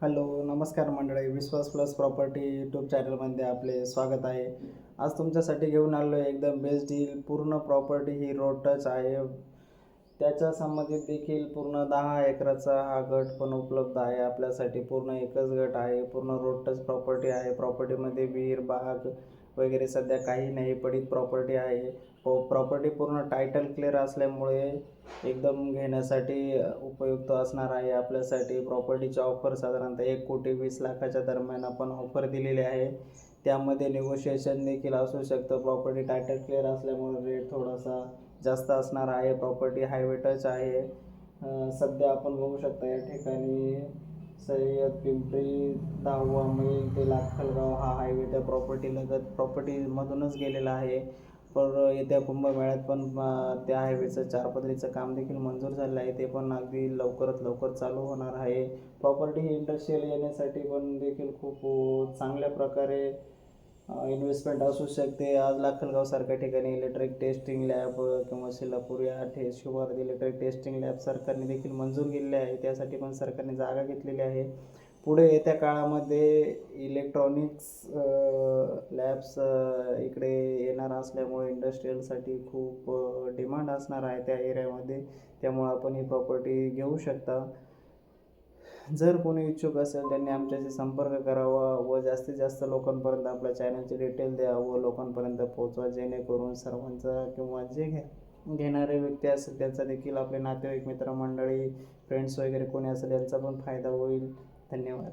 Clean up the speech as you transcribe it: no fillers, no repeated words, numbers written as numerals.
Hello, नमस्कार मंडळी. विश्वास plus property YouTube चॅनलमध्ये आपले स्वागत आहे. आज तुमच्यासाठी घेऊन आलो आहे एकदम बेस्ट डील. पूर्ण प्रॉपर्टी ही रोड टच आहे. त्याच्या संबंधित देखील पूर्ण 10 एकराचा हा गट पण उपलब्ध आहे आपल्यासाठी. पूर्ण एकच गट आहे, पूर्ण रोड टच प्रॉपर्टी आहे. प्रॉपर्टीमध्ये विहीर, बाग वगैरे सध्या काही नाही, पडीत प्रॉपर्टी आहे. प्रॉपर्टी पूर्ण टायटल क्लिअर असल्यामुळे एकदम घेण्यासाठी उपयुक्त असणार आहे आपल्यासाठी. प्रॉपर्टीची ऑफर साधारणतः 1,20,00,000च्या दरम्यान आपण ऑफर दिलेली आहे. त्यामध्ये निगोशिएशन देखील असू शकतं. प्रॉपर्टी टायटल क्लिअर असल्यामुळे रेट थोडासा जास्त असणार आहे. प्रॉपर्टी हायवे टच आहे. सध्या आपण बघू शकता या ठिकाणी सय्यद पिंपरी 10वा मैल ते लाखलगाव हा हायवे त्या प्रॉपर्टीमधूनच गेलेला आहे. पण येत्या कुंभमेळ्यात पण त्या हायवेचं 4 पदरीचं काम देखील मंजूर झालं आहे. ते पण अगदी लवकरात लवकर चालू होणार आहे. प्रॉपर्टी ही इंडस्ट्रियल येण्यासाठी पण देखील खूप चांगल्या प्रकारे इन्व्हेस्टमेंट असू शकते. आज लाखलगावसारख्या ठिकाणी इलेक्ट्रिक टेस्टिंग लॅब किंवा शिलापूर या शिवारात इलेक्ट्रिक टेस्टिंग लॅब सरकारने देखील मंजूर केलेले आहे. त्यासाठी पण सरकारने जागा घेतलेली आहे. पुढे येत्या काळामध्ये इलेक्ट्रॉनिक्स लॅब्स इकडे येणार असल्यामुळे इंडस्ट्रियलसाठी खूप डिमांड असणार आहे त्या एरियामध्ये. त्यामुळे आपण ही प्रॉपर्टी घेऊ शकता. जर कोणी इच्छुक असेल त्यांनी आमच्याशी संपर्क करावा व जास्तीत जास्त लोकांपर्यंत आपल्या चॅनलची डिटेल द्या व लोकांपर्यंत पोहोचवा, जेणेकरून सर्वांचा किंवा जे घेणारे व्यक्ती असेल त्यांचा देखील, आपले नातेवाईक, मित्रमंडळी, फ्रेंड्स वगैरे कोणी असेल यांचा पण फायदा होईल. धन्यवाद.